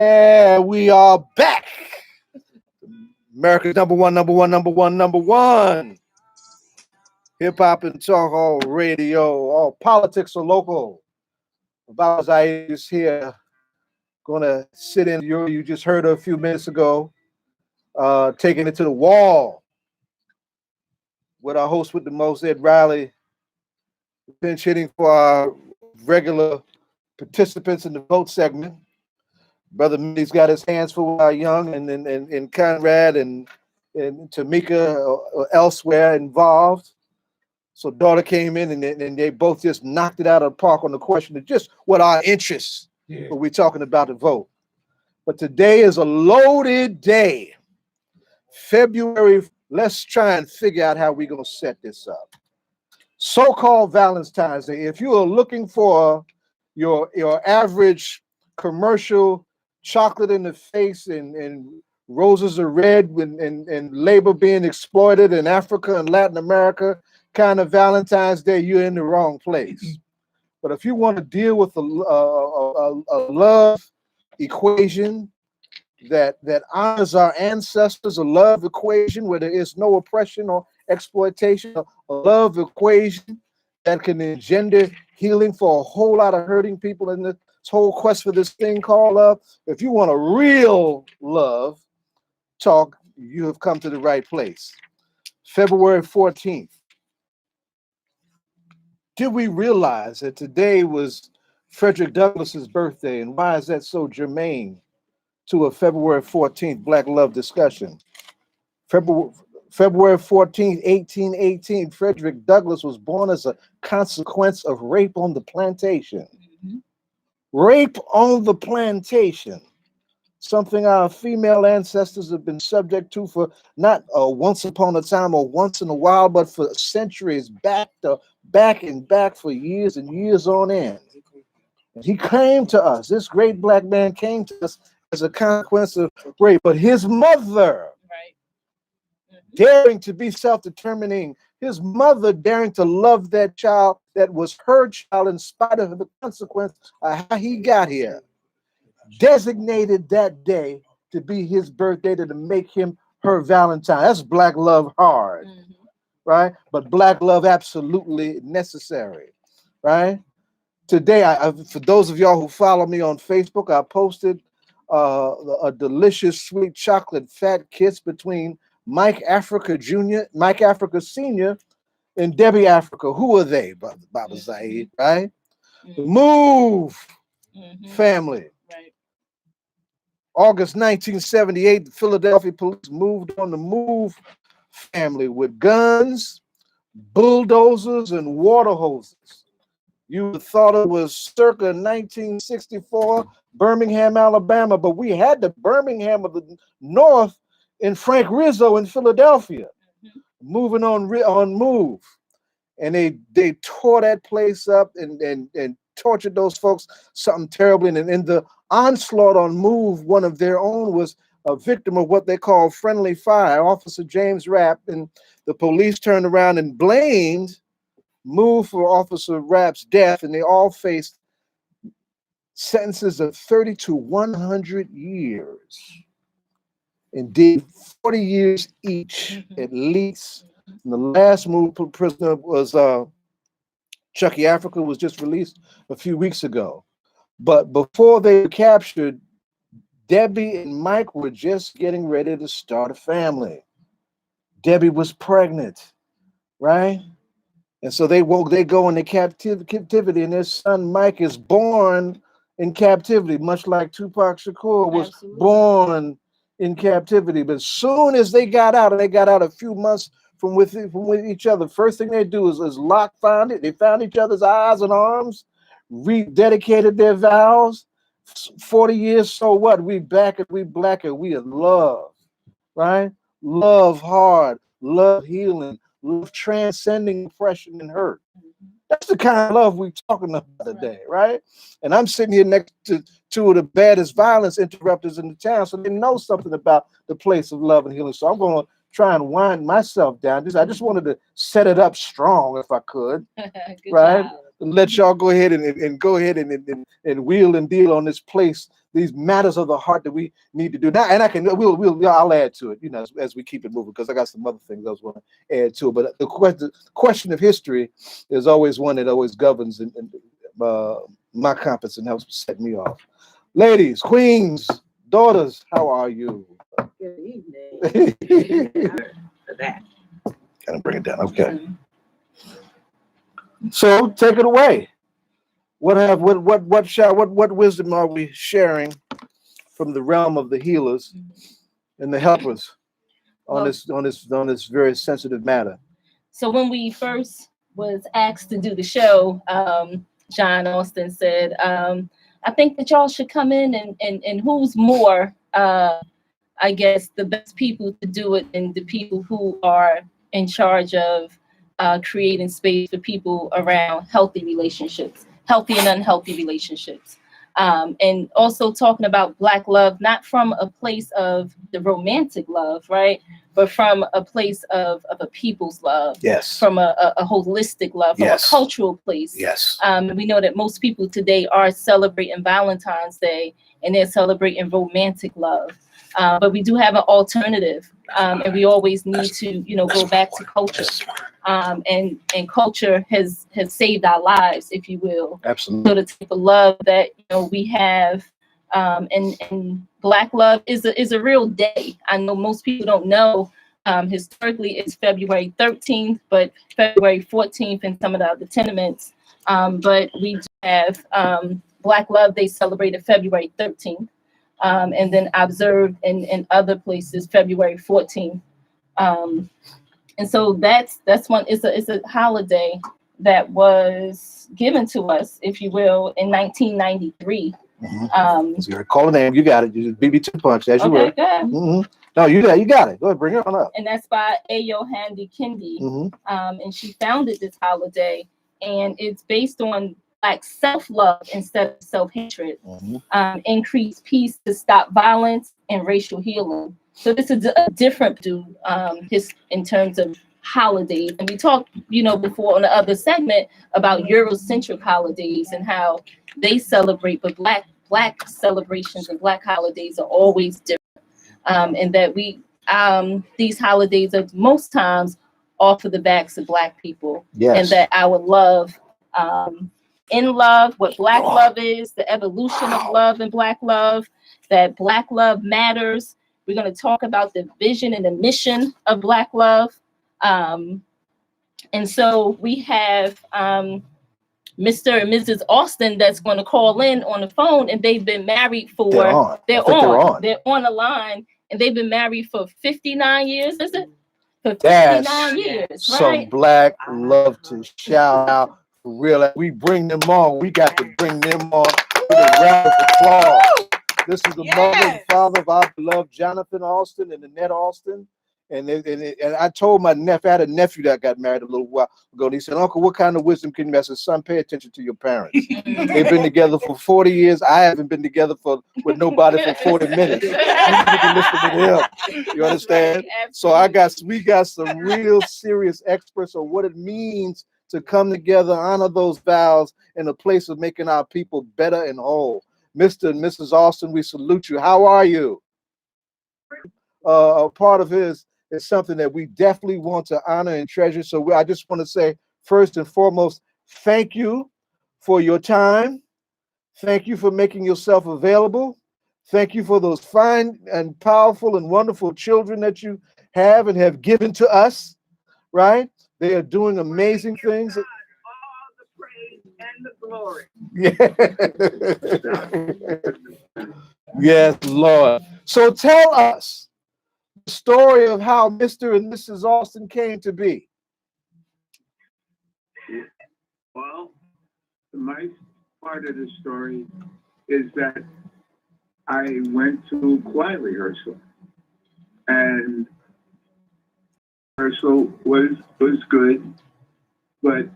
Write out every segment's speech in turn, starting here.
And we are back. America's number one. Hip hop and talk all radio, all politics are local. About I is here, gonna sit in your you just heard a few minutes ago, taking it to the wall with our host with the most, Ed Riley, pinch hitting for our regular participants in the vote segment. Brother Minnie's got his hands full with our young and Conrad and Tamika elsewhere involved. So daughter came in and they both just knocked it out of the park on the question of just what our interests when we're talking about the vote. But today is a loaded day. February, let's try and figure out how we're going to set this up. So-called Valentine's Day. If you are looking for your average commercial chocolate in the face and roses are red and labor being exploited in Africa and Latin America kind of Valentine's Day, you're in the wrong place. But if you want to deal with a love equation that honors our ancestors, a love equation where there is no oppression or exploitation, a love equation that can engender healing for a whole lot of hurting people in this whole quest for this thing called love. If you want a real love talk, you have come to the right place. February 14th. Did we realize that today was Frederick Douglass's birthday, and why is that so germane to a February 14th Black Love discussion? February 14th, 1818, Frederick Douglass was born as a consequence of rape on the plantation. Rape on the plantation, something our female ancestors have been subject to for not once upon a time or once in a while, but for centuries, back for years and years on end. And he came to us, this great Black man came to us as a consequence of rape, but his mother, daring to be self-determining, his mother daring to love that child that was her child in spite of the consequence of how he got here, designated that day to be his birthday, to make him her Valentine. That's Black love hard, right? But Black love absolutely necessary, right? Today, for those of y'all who follow me on Facebook, I posted a delicious sweet chocolate fat kiss between Mike Africa Jr., Mike Africa Sr., and Debbie Africa. Who are they, Baba Zaid, right? The Move family. August 1978, the Philadelphia police moved on the Move family with guns, bulldozers, and water hoses. You would have thought it was circa 1964, Birmingham, Alabama, but we had the Birmingham of the North in Frank Rizzo in Philadelphia, moving on Move. And they tore that place up and tortured those folks, something terribly. And in the onslaught on Move, one of their own was a victim of what they call friendly fire, Officer James Rapp, and the police turned around and blamed Move for Officer Rapp's death, and they all faced sentences of 30 to 100 years. Indeed, 40 years each, at least. And the last Move prisoner was Chucky Africa, was just released a few weeks ago. But before they were captured, Debbie and Mike were just getting ready to start a family. Debbie was pregnant, right? And so they go into captivity, and their son Mike is born in captivity, much like Tupac Shakur was born in captivity. But as soon as they got out, and they got out a few months from with each other, first thing they do is they found each other's eyes and arms, rededicated their vows. 40 years, so what? We back and we black and we in love, right? Love hard, love healing, love transcending oppression and hurt. That's the kind of love we're talking about today, right? And I'm sitting here next to two of the baddest violence interrupters in the town, so they know something about the place of love and healing. So I'm going to try and wind myself down. I just wanted to set it up strong if I could, right? Job. And let y'all go ahead and go ahead and wheel and deal on this place these matters of the heart that we need to do now. And I'll add to it, as we keep it moving, because I got some other things I was going to add to it. But the question of history is always one that always governs my compass and helps set me off. Ladies, queens, daughters, how are you? Good evening. For that. Gotta bring it down. Okay. So take it away. What wisdom are we sharing from the realm of the healers and the helpers on this very sensitive matter? So when we first was asked to do the show, John Austin said, I think that y'all should come in and who's more, I guess, the best people to do it and the people who are in charge of creating space for people around healthy relationships, healthy and unhealthy relationships. And also talking about Black love, not from a place of the romantic love, right? But from a place of a people's love. Yes. From a holistic love, from a cultural place. Yes. We know that most people today are celebrating Valentine's Day and they're celebrating romantic love. But we do have an alternative. And we always need to, go back to culture. And culture has saved our lives, if you will. Absolutely. So the type of love that we have, and Black love is a real day. I know most people don't know. Historically, it's February 13th, but February 14th in some of the other tenements. But we do have Black love. They celebrated February 13th, and then observed in other places February 14th. And so that's one. It's a holiday that was given to us, if you will, in 1993. So you call the name, you got it. You just beat me to the punch as you were. Okay, good. No, you got it. Go ahead, bring it on up. And that's by Ayo Handy Kendi. And she founded this holiday, and it's based on Black self-love instead of self-hatred. Increase peace to stop violence and racial healing. So this is a different in terms of holidays. And we talked, before on the other segment about Eurocentric holidays and how they celebrate, but Black celebrations and Black holidays are always different. And that these holidays are most times off of the backs of Black people. Yes. And that our love, in love, what Black love is, the evolution of love and Black love, that Black love matters. We're going to talk about the vision and the mission of Black love. And so we have Mr. and Mrs. Austin that's going to call in on the phone, and they've been married for they're on the line, and they've been married for 59 years, is it? For 59 years, right? Some Black love to shout out for real. We bring them on. We got to bring them on with a round of applause. This is the mother and father of our beloved Jonathan Austin and Annette Austin. And I told my nephew, I had a nephew that got married a little while ago. And he said, "Uncle, what kind of wisdom can you?" I said, "Son, pay attention to your parents. They've been together for 40 years. I haven't been together with nobody for 40 minutes. You need to listen to them." You understand? Right, so we got some real serious experts on what it means to come together, honor those vows in a place of making our people better and whole. Mr. and Mrs. Austin, we salute you. How are you? A part of his is something that we definitely want to honor and treasure. So I just want to say, first and foremost, thank you for your time. Thank you for making yourself available. Thank you for those fine and powerful and wonderful children that you have and have given to us, right? They are doing amazing things. And the glory. Yes, Lord. So tell us the story of how Mr. and Mrs. Austin came to be. Well, my part of the story is that I went to choir rehearsal, and rehearsal was good, but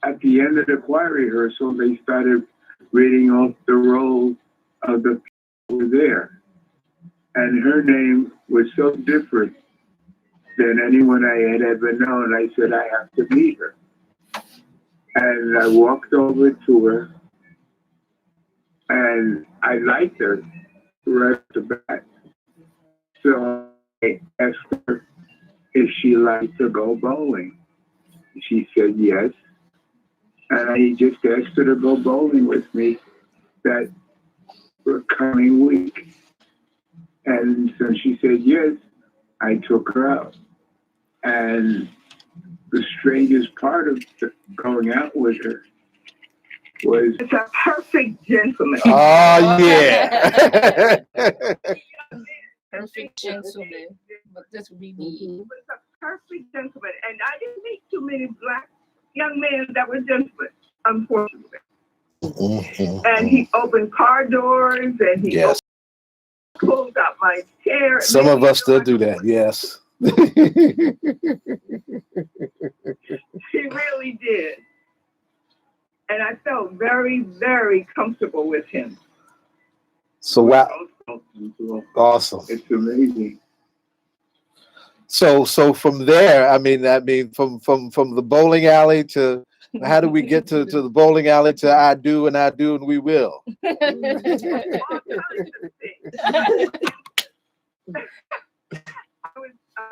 at the end of the choir rehearsal, they started reading off the roll of the people there. And her name was so different than anyone I had ever known. I said, I have to meet her. And I walked over to her. And I liked her right off the bat. So I asked her if she liked to go bowling. She said yes. And I just asked her to go bowling with me that coming week. And so she said yes. I took her out. And the strangest part of going out with her was it's a perfect gentleman. Oh, yeah. Perfect gentleman. But this would be me. He was a perfect gentleman. And I didn't meet too many black young men that were gentlemen, unfortunately. And he opened car doors and he pulled out my chair. Some of us still do that, yes. He really did. And I felt very, very comfortable with him. So wow. Awesome. It's amazing. So from there, I mean from the bowling alley to how do we get to the bowling alley to I do and we will?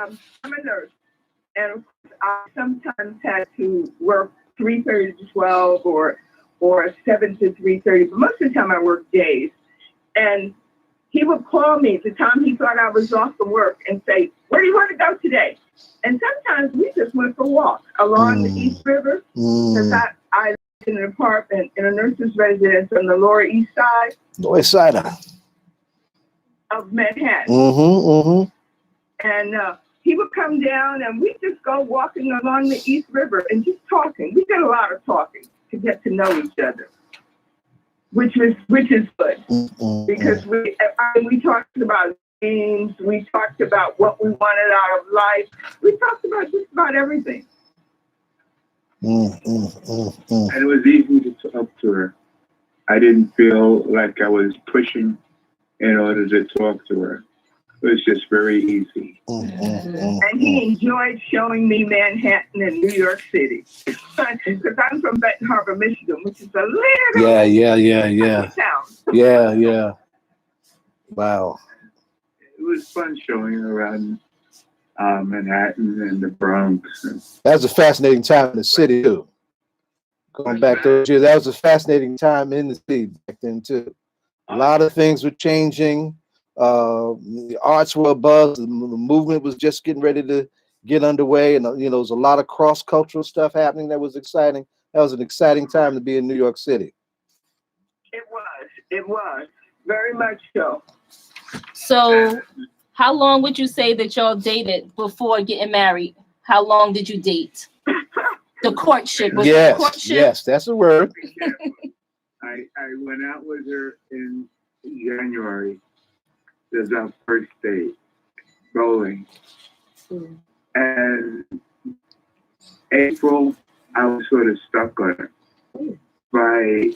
I'm a nurse, and of course, I sometimes had to work 3:30 to 12 or 7 to 3:30, but most of the time I worked days. And he would call me at the time he thought I was off from work and say, "Where do you want to go today?" And sometimes we just went for walks along the East River, because I lived in an apartment in a nurse's residence on the Lower East Side. Lower Side Of Manhattan. And he would come down and we'd just go walking along the East River and just talking. We did a lot of talking to get to know each other, which is good. Because we talked about games, we talked about what we wanted out of life, we talked about just about everything. And it was easy to talk to her. I didn't feel like I was pushing in order to talk to her. It was just very easy. And he enjoyed showing me Manhattan and New York City. Because I'm from Benton Harbor, Michigan, which is a little town. Yeah. Wow. It was fun showing around Manhattan and the Bronx. That was a fascinating time in the city too. Going back those years, that was a fascinating time in the city back then too. A lot of things were changing. The arts were abuzz. The movement was just getting ready to get underway, and there was a lot of cross-cultural stuff happening that was exciting. That was an exciting time to be in New York City. It was very much so. So, how long would you say that y'all dated before getting married? How long did you date? The courtship. Was it courtship? Yes, that's a word. I went out with her in January. It was our first date, bowling. And April, I was sort of stuck on her. By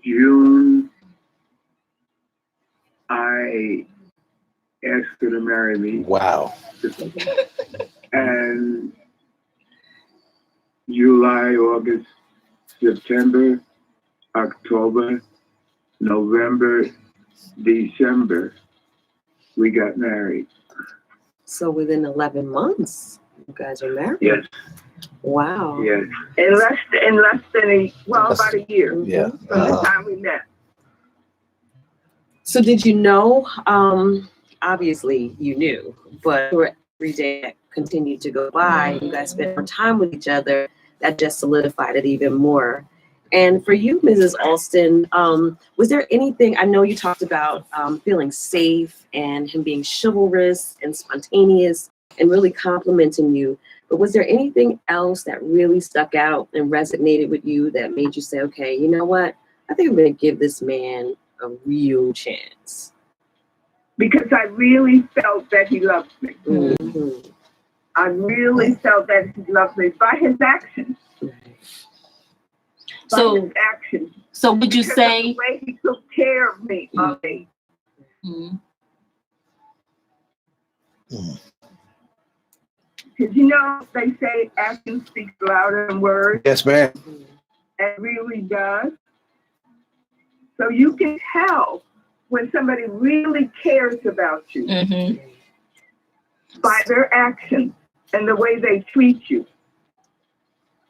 June, I asked her to marry me. Wow. And July, August, September, October, November, December, we got married. So within 11 months, you guys are married? Yes. Wow. Yes. In less than about a year. Yeah. From the time we met. So did you know, obviously you knew, but every day that continued to go by, you guys spent more time with each other, that just solidified it even more. And for you, Mrs. Alston, was there anything, I know you talked about feeling safe and him being chivalrous and spontaneous and really complimenting you, but was there anything else that really stuck out and resonated with you that made you say, okay, you know what? I think I'm going to give this man a real chance. Because I really felt that he loved me. Mm-hmm. I really felt that he loved me by his actions. So would you say the way he took care of me, Because they say action speaks louder than words. Yes, ma'am. It really does. So you can tell when somebody really cares about you by their actions and the way they treat you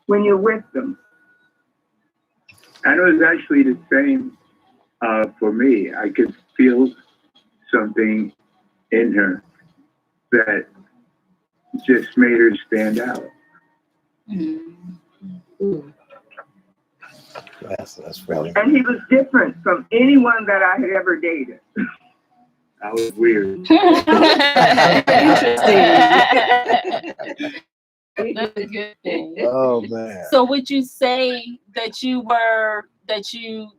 when you're with them. And it was actually the same for me. I could feel something in her that just made her stand out. That's really. And he was different from anyone that I had ever dated. That was weird. Interesting. That's a good thing. Oh man. So would you say that you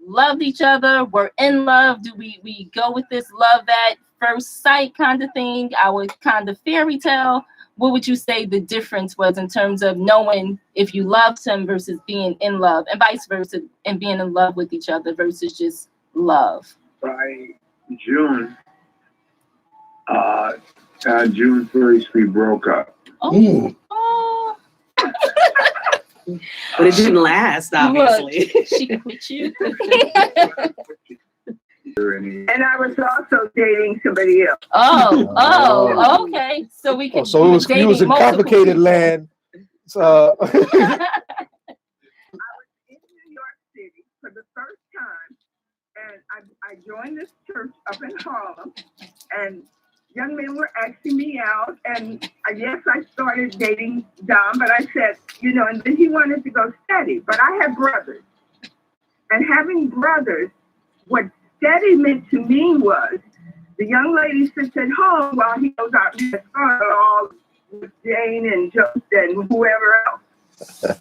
loved each other, were in love? Do we go with this love at first sight kind of thing, our kind of fairy tale? What would you say the difference was in terms of knowing if you loved him versus being in love, and vice versa, and being in love with each other versus just love? By June, June 1st, we broke up. Oh. But it didn't last, obviously. Look, she quit you. And I was also dating somebody else. Oh, okay. So we can. So it was in complicated land. So I was in New York City for the first time, and I joined this church up in Harlem, and young men were asking me out, and yes, I started dating Dom, but I said, and then he wanted to go study, but I had brothers, and having brothers, what steady meant to me was the young lady sits at home while he goes out and gets all with Jane and Joseph and whoever else.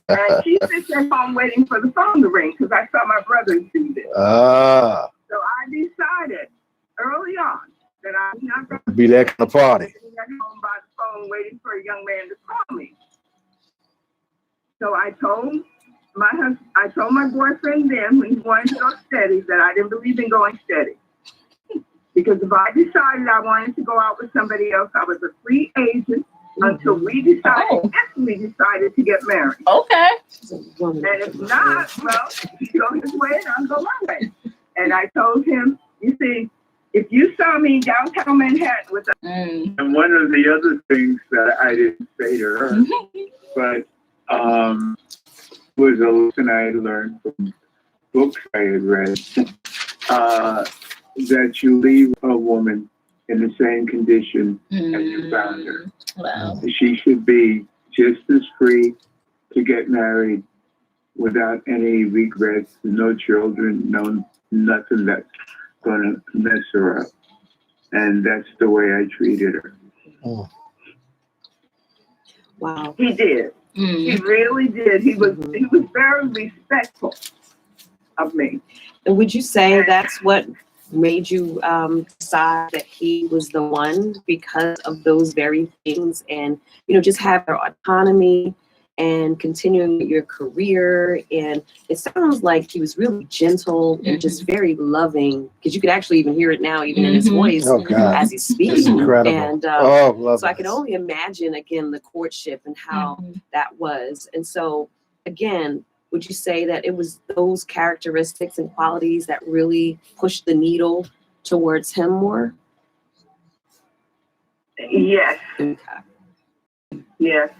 And she sits at home waiting for the phone to ring because I saw my brothers do this. So I decided early on that I was not going to be that kind of party. Sitting at home by the phone waiting for a young man to call me. So I told my boyfriend then, when he wanted to go steady, that I didn't believe in going steady. Because if I decided I wanted to go out with somebody else, I was a free agent until we decided to get married. Okay. And if not, well, he go his way and I'll go my way. And I told him, you see, if you saw me downtown Manhattan with a... And one of the other things that I didn't say to her, but was a lesson I had learned from books I had read, that you leave a woman in the same condition as you found her. Wow. She should be just as free to get married without any regrets, no children, no nothing that's going to mess her up. And that's the way I treated her. Wow. He did. He really did. He was very respectful of me. And would you say that's what made you decide that he was the one, because of those very things, and just have your autonomy and continuing with your career? And it sounds like he was really gentle and just very loving, because you could actually even hear it now, even in his voice as he's speaking. It's incredible. And so I can only imagine again the courtship and how that was. And so again, would you say that it was those characteristics and qualities that really pushed the needle towards him more? Yes. Okay. Yes.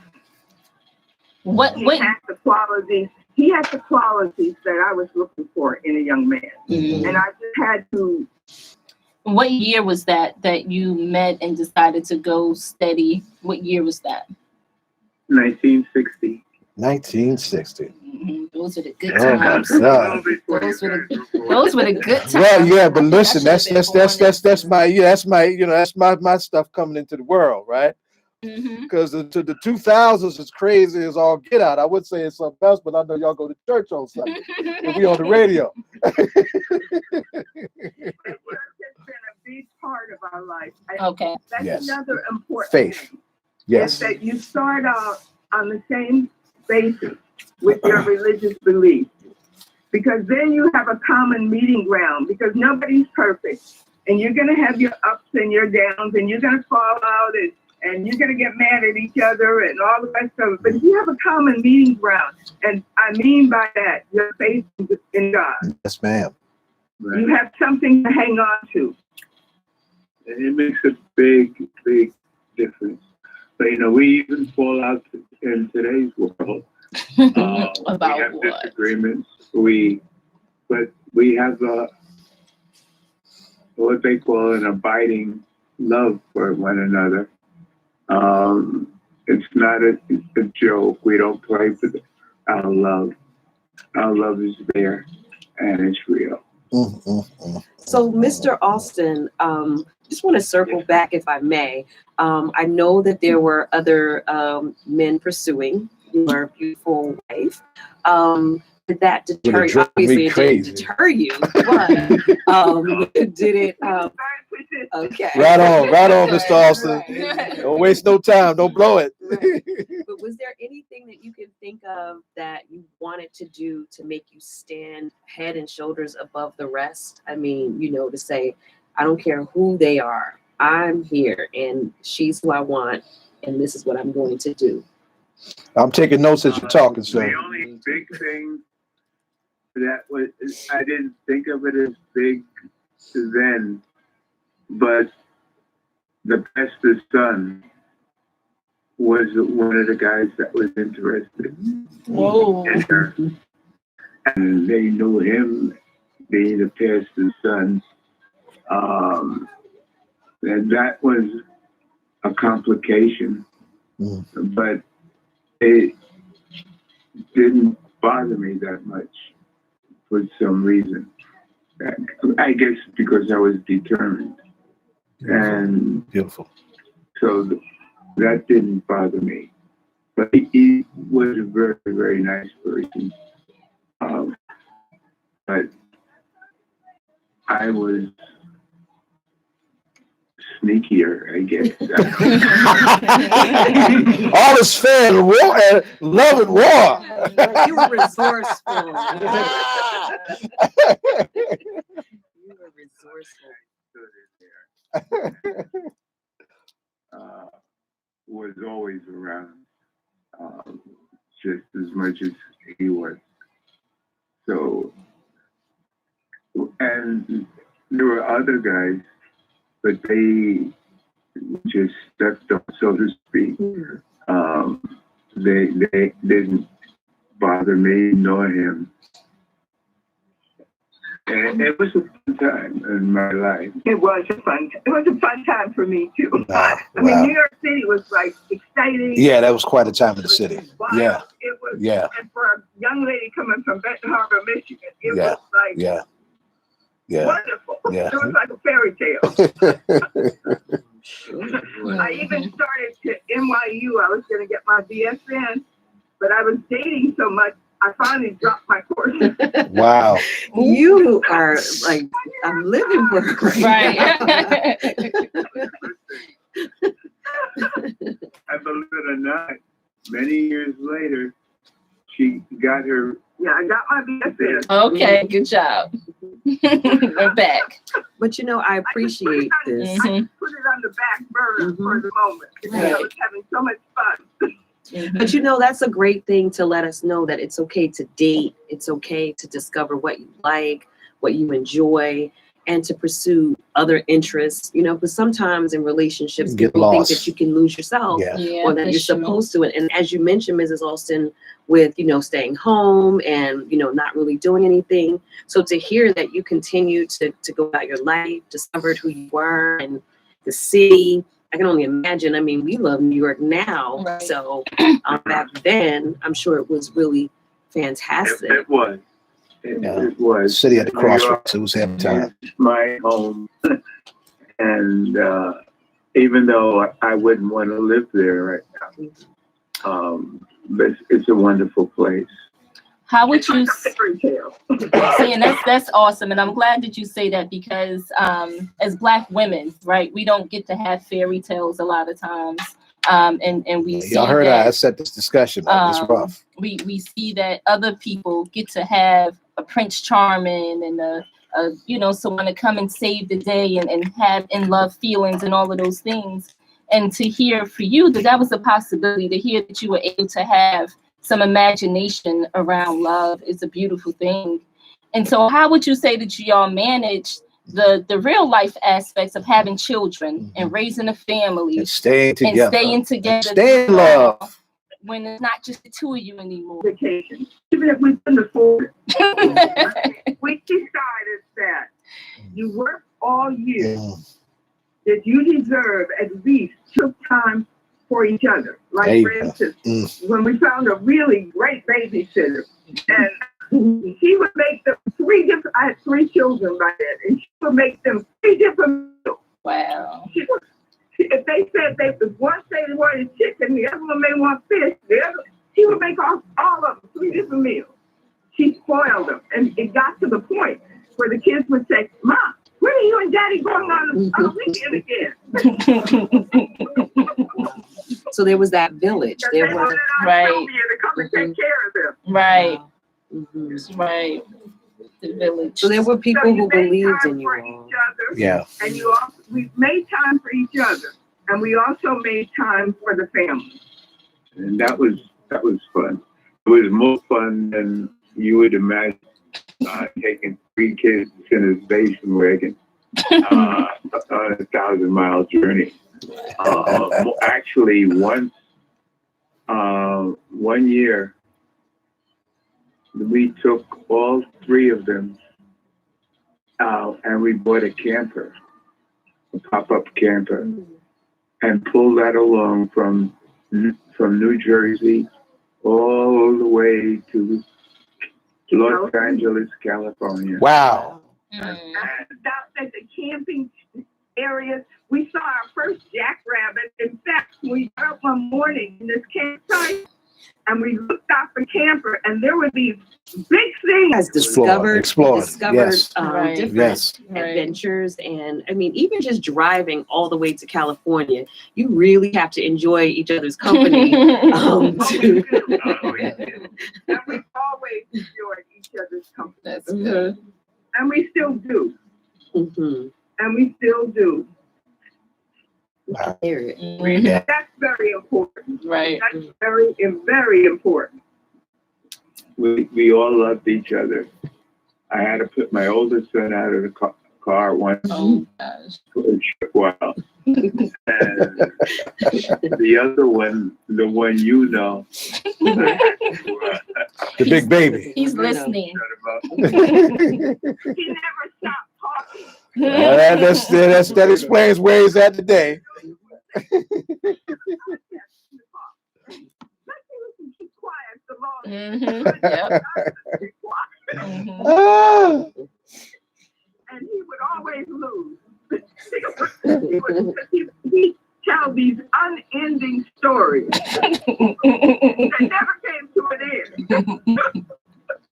He had the qualities. He had the qualities that I was looking for in a young man, and I just had to. What year was that you met and decided to go steady? What year was that? 1960. 1960. Those were the good times. Those were the good times. Well, yeah, but listen, that's my stuff coming into the world, right? Because to the 2000s is crazy as all get out. I would say it's something else, but I know y'all go to church on Sunday and we on the radio. It has been a big part of our life. Okay. That's another important faith. Thing. Yes. Is that you start out on the same basis with your religious beliefs, because then you have a common meeting ground, because nobody's perfect, and you're going to have your ups and your downs, and you're going to fall out, and you're going to get mad at each other and all the rest of it. But if you have a common meeting ground, and I mean by that, your faith in God. Yes, ma'am. Right. You have something to hang on to. And it makes a big, big difference. But we even fall out in today's world. About we have what? disagreements. But we have what they call an abiding love for one another. It's not a joke. We don't play with our love. Our love is there, and it's real. So, Mr. Austin, just want to circle back, if I may. I know that there were other men pursuing your beautiful wife. Did that deter you? Obviously, it didn't deter you, but did it? Okay. Right on, Mr. Austin. Right. Don't waste no time. Don't blow it. Right. But was there anything that you can think of that you wanted to do to make you stand head and shoulders above the rest? I mean, to say, I don't care who they are. I'm here and she's who I want. And this is what I'm going to do. I'm taking notes as you're talking, sir. The only big thing that was, I didn't think of it as big then, but the pastor's son was one of the guys that was interested in her. And they knew him being the pastor's son. And that was a complication, but it didn't bother me that much for some reason. I guess because I was determined. And beautiful. So that didn't bother me. But he was a very, very nice person. But I was sneakier, I guess. All is fair in war, love and war. You were resourceful. You were resourceful. Was always around, just as much as he was. So, and there were other guys, but they just stepped up, so to speak. They didn't bother me nor him. And it was a fun time in my life. It was a fun time for me too. Wow. I mean, New York City was like exciting. Yeah, that was quite a time in the city. Yeah. It was. Yeah. And for a young lady coming from Benton Harbor, Michigan, it was like wonderful. Yeah. It was like a fairy tale. I even started to NYU. I was going to get my BSN, but I was dating so much, I finally dropped my course. Wow. You are like, I'm living for it. Right. And believe it or not, many years later, she got her. Yeah, I got my BSN. Okay, good job. We're back. But I appreciate this. I put it on the back burner for the moment because I was having so much fun. But that's a great thing to let us know that it's okay to date. It's okay to discover what you like, what you enjoy, and to pursue other interests. Because sometimes in relationships, people think that you can lose yourself or that you're supposed to. And as you mentioned, Mrs. Austin, with staying home and not really doing anything. So to hear that you continue to go about your life, discovered who you were and the city. I can only imagine. I mean, we love New York now. Right. So back then, I'm sure it was really fantastic. It was. It was. City at the crossroads. It was having time. My home. And even though I wouldn't want to live there right now, but it's a wonderful place. How would you see? And that's awesome, and I'm glad that you say that because as Black women, right, we don't get to have fairy tales a lot of times, and we see y'all heard that, I set this discussion. It's rough. We see that other people get to have a Prince Charming and someone to come and save the day and have in love feelings and all of those things, and to hear for you that was a possibility. To hear that you were able to have some imagination around love is a beautiful thing. And so how would you say that y'all manage the real life aspects of having children and raising a family and staying together, staying in love, when it's not just the two of you anymore? Vacation. Even if we couldn't afford it. We decided that you work all year, that you deserve at least took time for each other. Like, for instance, when we found a really great babysitter, and she would make them I had 3 children by then, and she would make them 3 different meals. Wow. If they said one say they wanted chicken, the other one may want fish, she would make all of them 3 different meals. She spoiled them, and it got to the point where the kids would say, "Mom, when are you and Daddy going on the weekend again?" So there was that village. There was to come and take care of them. Right. Mm-hmm. Right. The village. So there were people who believed in you all. Yeah. And we made time for each other, and we also made time for the family. And that was fun. It was more fun than you would imagine. Taking 3 kids in a station wagon on a 1,000-mile journey. Actually, one year, we took all 3 of them out and we bought a camper, a pop-up camper, and pulled that along from New Jersey all the way to Los Angeles, California. Wow. And stopped at the camping areas. We saw our first jackrabbit. In fact, we got up one morning in this campsite and we looked out the camper, and there were these big things. Has discovered yes. Different adventures. And I mean, even just driving all the way to California, you really have to enjoy each other's company. And we've always enjoyed each other's company. That's good. And we still do. Mm-hmm. And we still do. Wow. Mm-hmm. That's very important. Right. That's very, very important. We all loved each other. I had to put my oldest son out of the car once Oh gosh. for a short while. And the other one, the one you know, the big baby. He's listening. He never stopped talking. That explains where he's at today. Keep quiet so long. Mm-hmm. Yep. Mm-hmm. And he would always lose. He'd tell these unending stories that never came to an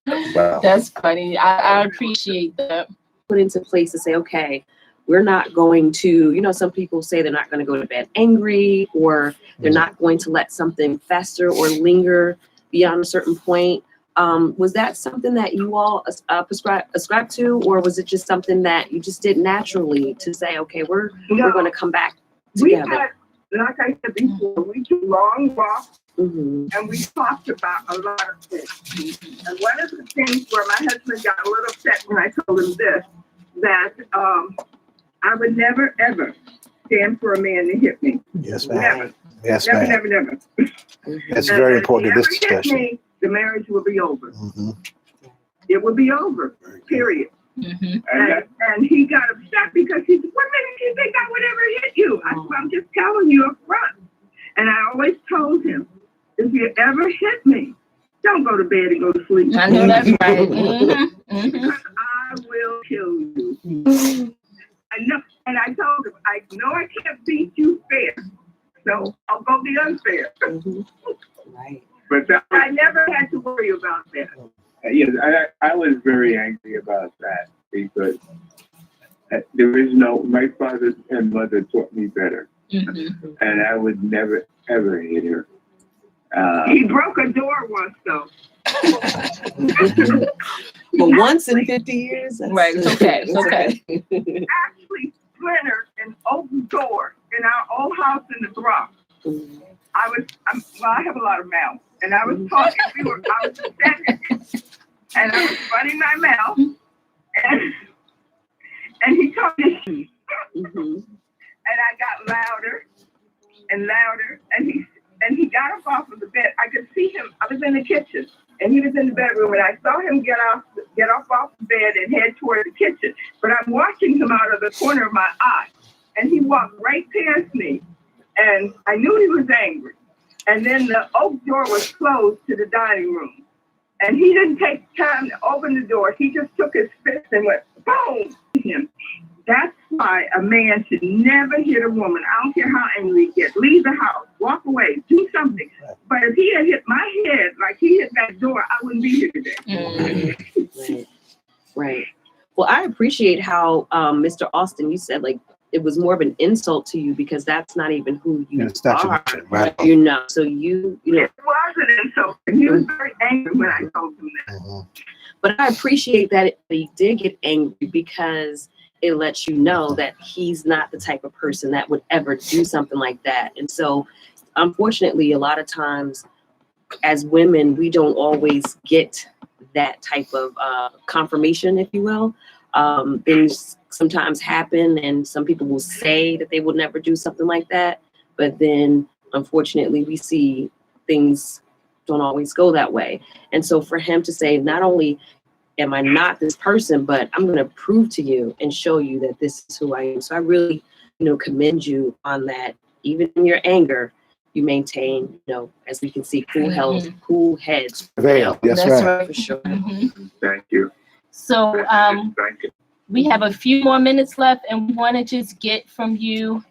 end. Wow. That's funny. I appreciate that. Put into place to say, okay, we're not going to, some people say they're not going to go to bed angry, or they're not going to let something fester or linger beyond a certain point. Was that something that you all ascribe to, or was it just something that you just did naturally to say, okay, we're going to come back together? We had, like I said before, we took long walks, Mm-hmm. and we talked about a lot of things. And one of the things where my husband got a little upset when I told him this, that I would never, ever stand for a man to hit me. Yes, ma'am. Never. Yes, Never, ma'am. never, never. That's very important in this if he ever hit discussion. me, the marriage will be over. Mm-hmm. It will be over, period. Mm-hmm. And he got upset because he said, what makes you think I would ever hit you? I said, well, I'm just telling you up front. And I always told him, if you ever hit me, don't go to bed and go to sleep. I know that's right. Mm-hmm. Mm-hmm. Because I will kill you. I know, and I told him, I know I can't beat you fair, so I'll go the unfair. Mm-hmm. Right. But I never had to worry about that. yes, I was very angry about that because there is my father and mother taught me better, and I would never ever hit her. He broke a door once, though. But once in 50 years? Right, it's okay. It's okay. Actually splintered an open door in our old house in the Bronx. I have a lot of mouth, and I was talking. I was standing and I was running my mouth, and he told me, and I got louder and louder, and he got up off of the bed. I could see him. I was in the kitchen, and he was in the bedroom, and I saw him get off the bed and head toward the kitchen. But I'm watching him out of the corner of my eye, and he walked right past me, and I knew he was angry. And then the oak door was closed to the dining room, and he didn't take time to open the door. He just took his fist and went boom to him. That's why a man should never hit a woman. I don't care how angry he gets. Leave the house, walk away, do something. But if he had hit my head like he hit that door, I wouldn't be here today. Right. Well, I appreciate how Mr. Austin, you said like it was more of an insult to you because that's not even who you are. Right. You know, so you know. It was an insult. And he was very angry when I told him that. But I appreciate that he did get angry because it lets you know that he's not the type of person that would ever do something like that. And so, unfortunately, a lot of times as women, we don't always get that type of confirmation, if you will. Things sometimes happen and some people will say that they will never do something like that. But then, unfortunately, we see things don't always go that way. And so for him to say, not only am I not this person, but I'm going to prove to you and show you that this is who I am. So I really, commend you on that. Even in your anger, you maintain, as we can see, cool heads. Veil. That's right. For sure. Thank you. So Thank you. we have a few more minutes left, and we want to just get from you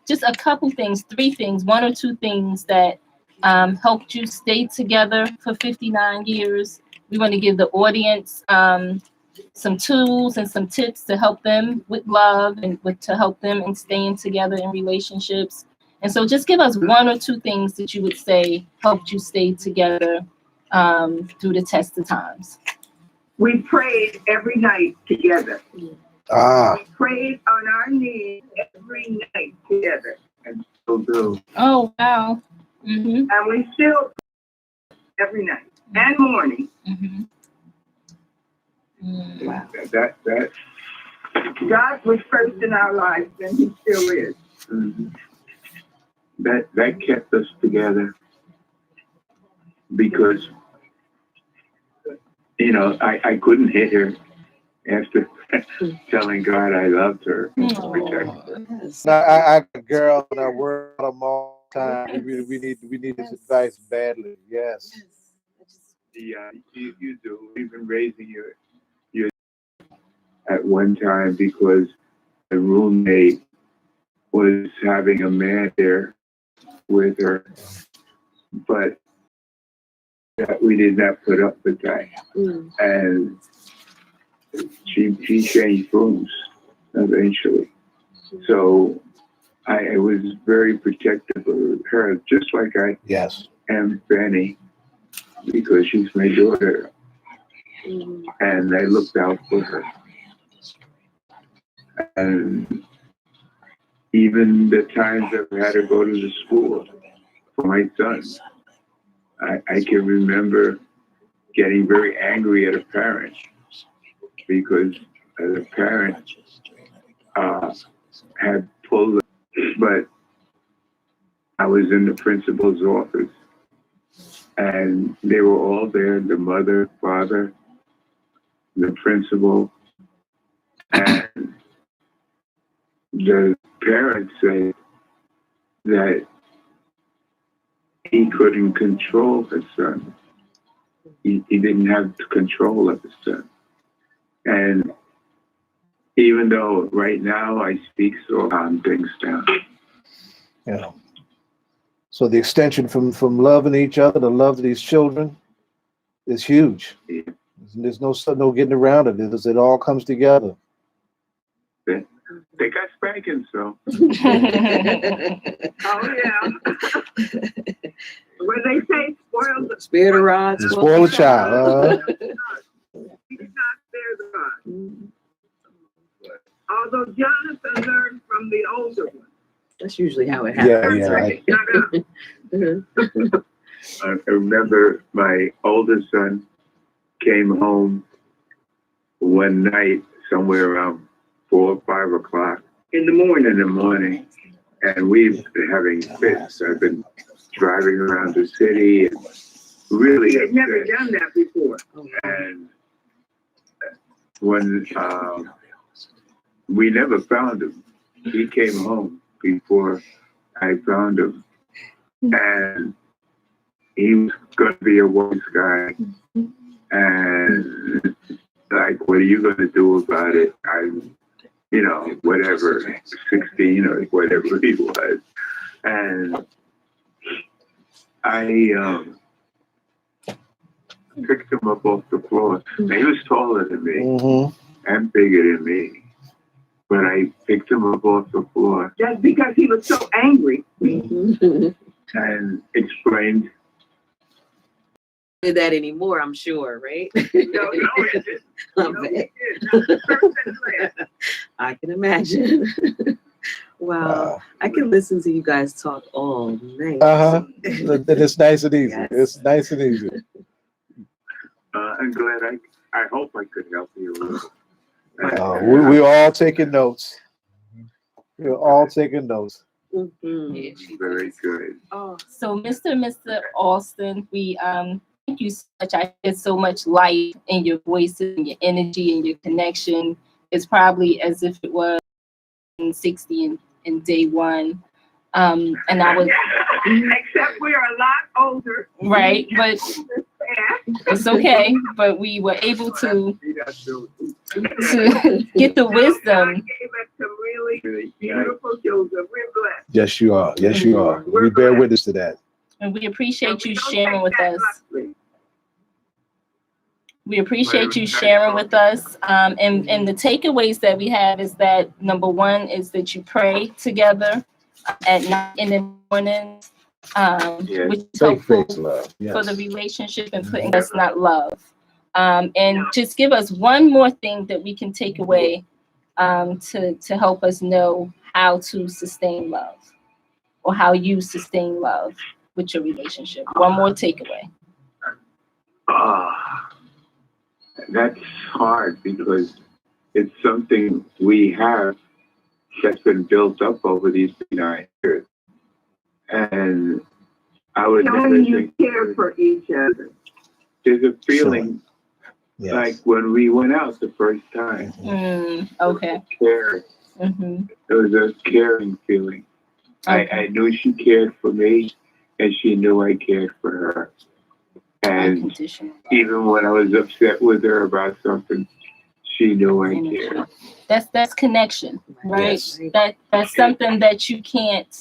just a couple things, 3 things, 1 or 2 things that helped you stay together for 59 years. We want to give the audience some tools and some tips to help them with love and to help them in staying together in relationships. And so just give us 1 or 2 things that you would say helped you stay together through the test of times. We prayed every night together. We prayed on our knees every night together. And still do. Oh, wow. Mm-hmm. And we still pray every night and morning. Mm-hmm. Wow. That God was first in our lives, and he still is. That kept us together because I couldn't hit her after telling God I loved her. I got a girl and I work on them all the time. We need his advice badly. Yes. Yeah, you do. Even raising your at one time because the roommate was having a man there with her, but we did not put up with that. And she changed rooms eventually. So I was very protective of her, just like I am Fanny, because she's my daughter. And I looked out for her. And even the times I've had to go to the school for my son, I can remember getting very angry at a parent because the parent had pulled, but I was in the principal's office and they were all there, the mother, father, the principal, and the parents said that he couldn't control his son. He didn't have control of his son. And even though right now I speak so calm things down. Yeah. So the extension from loving each other to love these children is huge. Yeah. There's no getting around it. It all comes together. They got spankings, so. Oh, yeah. When they say spoil the Spirit of rod. Spoil a child. he did not spare the rod. Although Jonathan learned from the older one. That's usually how it happens. Yeah. I remember my oldest son came home one night somewhere around 4 or 5 o'clock in the morning, and we've been having fits. I've been driving around the city and really He had never done that before. And when we never found him, he came home before I found him, and he was going to be a wise guy. And like, what are you going to do about it? Whatever, 16 or whatever he was. And I picked him up off the floor. And he was taller than me and bigger than me. But I picked him up off the floor. That's because he was so angry. And explained. Do that anymore, I'm sure, right? No, it didn't. Love No, it. he did. Not the first and last. I can imagine. Wow. I can listen to you guys talk all night. And it's nice and easy. Yes. It's nice and easy. I'm glad I hope I could help you a little. We're all taking notes. We're all taking notes. Very good. Oh, So, Mr. Austin, we thank you so much. I get so much light in your voices and your energy and your connection. It's probably as if it was in 60 in day one. And I was Except we are a lot older. right, but it's okay. But we were able to get the wisdom. God gave us some really beautiful children. We're blessed. Yes, you are. Yes, you are. We bear witness to that. And we appreciate And we you don't sharing take with that us. lightly. We appreciate you sharing with us. And the takeaways that we have is that number one is that you pray together at night and in the morning, which is Faith, helpful faith, love. Yes. for the relationship and putting us not love. And just give us one more thing that we can take away to help us know how to sustain love or how you sustain love with your relationship. One more takeaway. That's hard because it's something we have that's been built up over these 9 years. And I would never Knowing you think care for each other. there's a feeling Yes. like when we went out the first time. Okay. Care. Mm-hmm. It was a caring feeling. Okay. I knew she cared for me, and she knew I cared for her. And Unconditional love. even when I was upset with her about something, she knew I cared. That's connection, right? Yes. That's something that you can't,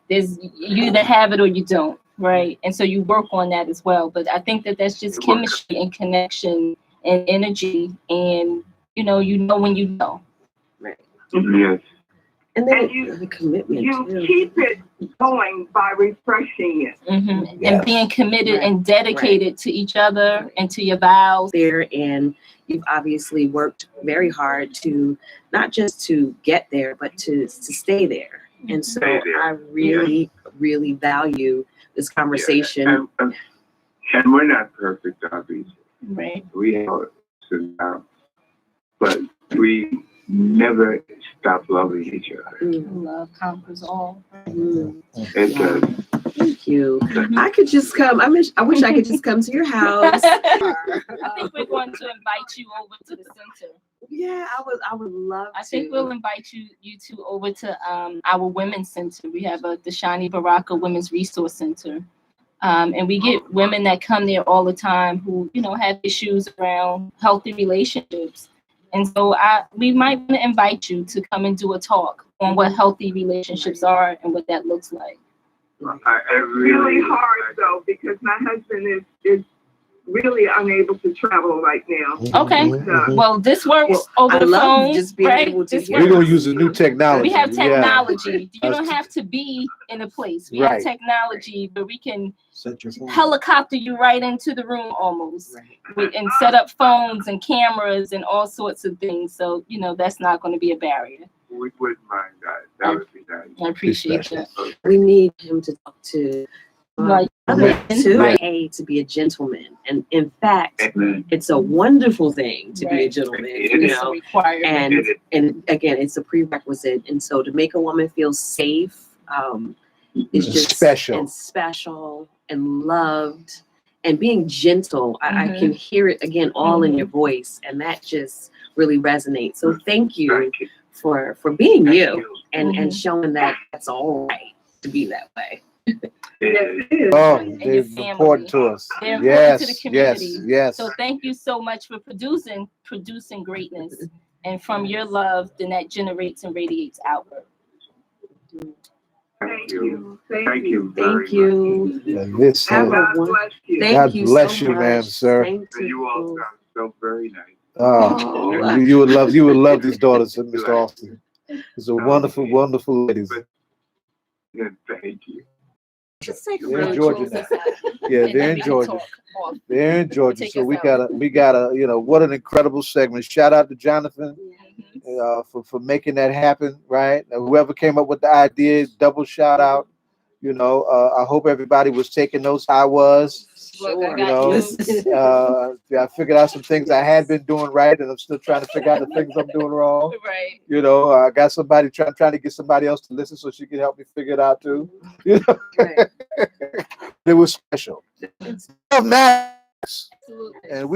there's you either have it or you don't, right? And so you work on that as well. But I think that's just chemistry and connection and energy, and you know when you know. right. Yes. And then And you- the commitment. You too. keep it going by refreshing it. Mm-hmm. Yes. And being committed Right. and dedicated to each other and to your vows. There, and you've obviously worked very hard to not just to get there, but to stay there. And so Stay there. I really, really value this conversation. Yeah. And we're not perfect, obviously. Right. We have ups and downs, but we never stop loving each other. Love conquers all. Mm. It does. Thank you. I could just come. I wish I could just come to your house. I think we're going to invite you over to the center. Yeah, I would love to. I think we'll invite you two over to our women's center. We have the Shani Baraka Women's Resource Center. And we get women that come there all the time who, have issues around healthy relationships. And so we might want to invite you to come and do a talk on what healthy relationships are and what that looks like. I really hard though, because my husband is really unable to travel right now. Okay. Well, this works over I the love phone, just being right? able to This hear. We're works. gonna use the new technology. We have Yeah. technology. You don't have to be in a place. We have Right. technology, but we can Set your phone. helicopter you right into the room almost. Right. And set up phones and cameras and all sorts of things. So, that's not going to be a barrier. We wouldn't mind that. That would be nice. I appreciate that. We need him to talk to Right. Other too, Yeah. hey, to be a gentleman, and in fact, Amen. it's a wonderful thing to be a Right. gentleman. It You is. It's a know, requirement. and again, it's a prerequisite. And so to make a woman feel safe, is just special and loved, and being gentle. I can hear it again all in your voice, and that just really resonates. So thank you for being you and showing that that's all right to be that way. Oh, And they're your family. important to us. They're important to the Yes, community. yes. So thank you so much for producing greatness. And from your love, then that generates and radiates outward. Thank you. Thank you. Thank you. And this, Have a God one. bless you. Thank God you bless so you, ma'am, much. sir. Thank And you all sound so very nice. Oh, you would love these daughters, Mr. Austin. These are wonderful, wonderful ladies. Yeah, thank you. Just take a They're in break. Georgia now. Yeah, they're in Georgia. They're in Georgia. So we gotta, you know, what an incredible segment. Shout out to Jonathan for making that happen, right? And whoever came up with the idea, double shout out. You know, I hope everybody was taking notes. I was. Sure. You know, I figured out some things I had been doing right, and I'm still trying to figure out the things I'm doing wrong. Right. You know, I got somebody trying to get somebody else to listen so she can help me figure it out too. You know, it was special. Love matters. Absolutely. And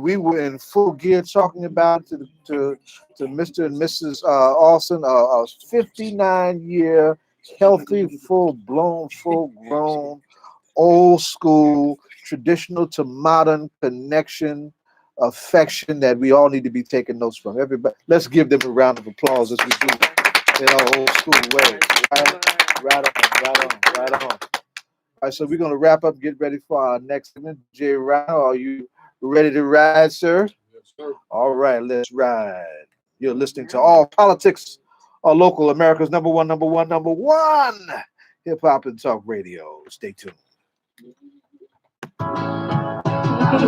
we were in full gear talking about to Mr. and Mrs. Austin, a 59-year healthy, full-blown, full-grown, old school, traditional to modern connection, affection that we all need to be taking notes from. Everybody, let's give them a round of applause as we do in our old school way. Right on. All right, so we're going to wrap up and get ready for our next segment. Jay Rao, are you ready to ride, sir? Yes, sir. All right, let's ride. You're listening to All Politics, our local America's number one hip hop and talk radio. Stay tuned.